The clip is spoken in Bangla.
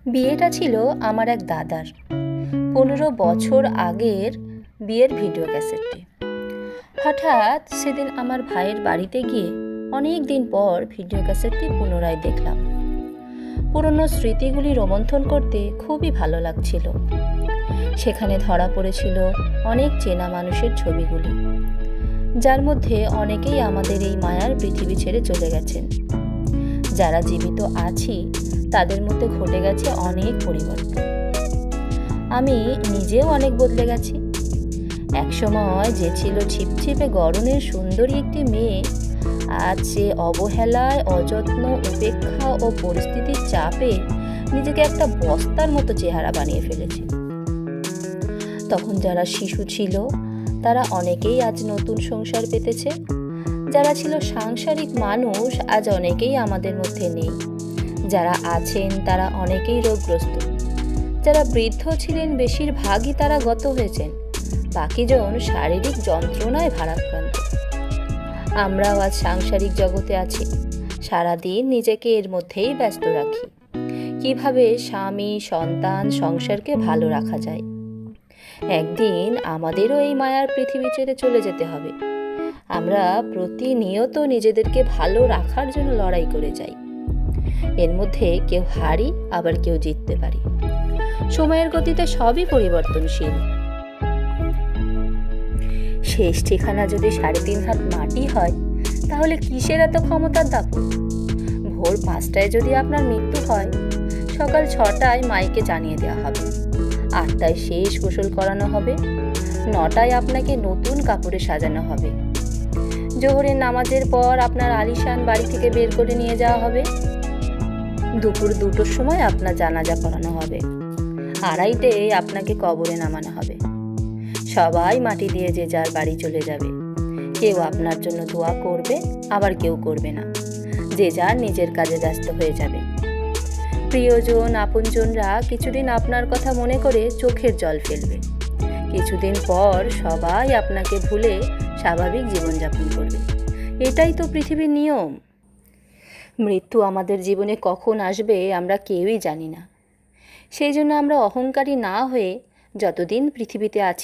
বিয়েটা ছিল আমার এক দাদার 15 বছর আগের বিয়ের ভিডিও ক্যাসেটটি। হঠাৎ সেদিন আমার ভাইয়ের বাড়িতে গিয়ে অনেক দিন পর ভিডিও ক্যাসেটটি পুনরায় দেখলাম। পুরনো স্মৃতিগুলি রোমন্থন করতে খুবই ভালো লাগছিল। সেখানে ধরা পড়েছিল অনেক চেনা মানুষের ছবিগুলি, যার মধ্যে অনেকেই আমাদের এই মায়ার পৃথিবী ছেড়ে চলে গেছেন। যারা জীবিত আছি তাদের মধ্যে ঘটে গেছে অনেক পরিবর্তন। আমি নিজেও অনেক বদলে গেছি। একসময় যে ছিল ছিপছিপে গড়নের সুন্দরী একটি মেয়ে, আজ সে অবহেলায়, অযত্ন, উপেক্ষা ও পরিস্থিতির চাপে নিজেকে একটা বস্তার মতো চেহারা বানিয়ে ফেলেছে। তখন যারা শিশু ছিল তারা অনেকেই আজ নতুন সংসার পেতেছে। যারা ছিল সাংসারিক মানুষ আজ অনেকেই আমাদের মধ্যে নেই। যারা আছেন তারা অনেকেই রোগগ্রস্ত। যারা বৃদ্ধ ছিলেন বেশিরভাগই তারা গত হয়েছেন, বাকিজন শারীরিক যন্ত্রণায় ভারাক্রান্ত। আমরাও আজ সাংসারিক জগতে আছি। সারাদিন নিজেকে এর মধ্যেই ব্যস্ত রাখি, কিভাবে স্বামী, সন্তান, সংসারকে ভালো রাখা যায়। একদিন আমাদেরও এই মায়ার পৃথিবী ছেড়ে চলে যেতে হবে। আমরা প্রতিনিয়ত নিজেদেরকে ভালো রাখার জন্য লড়াই করে যাই। এর মধ্যে কেউ হারি, আবার কেউ জিততে পারি। সময়ের গতিতে সবই পরিবর্তনশীল। শেষ ঠিকানা যদি 3.5 হাত মাটি হয়, তাহলে কিসের এত ক্ষমতার দাপট? ভোর 5টায় যদি আপনার মৃত্যু হয়, সকাল 6টায় মাইকে জানিয়ে দেওয়া হবে, 8টায় শেষ গোসল করানো হবে, 9টায় আপনাকে নতুন কাপড়ে সাজানো হবে, জোহরের নামাজের পর আপনার আলিশান বাড়ি থেকে বের করে নিয়ে যাওয়া হবে, দুপুর 2টোর সময় আপনার জানাজা পড়ানো হবে, 2:30টায় আপনাকে কবরে নামানো হবে। সবাই মাটি দিয়ে যে যার বাড়ি চলে যাবে। কেউ আপনার জন্য দোয়া করবে, আবার কেউ করবে না। যে যার নিজের কাজে ব্যস্ত হয়ে যাবে। প্রিয়জন, আপনজনরা কিছুদিন আপনার কথা মনে করে চোখের জল ফেলবে। কিছুদিন পর সবাই আপনাকে ভুলে স্বাভাবিক জীবনযাপন করবে। এটাই তো পৃথিবীর নিয়ম। মৃত্যু আমাদের জীবনে কখন আসবে আমরা কেউই জানি না। সেই জন্য আমরা অহংকারী না হয়ে যতদিন পৃথিবীতে আছি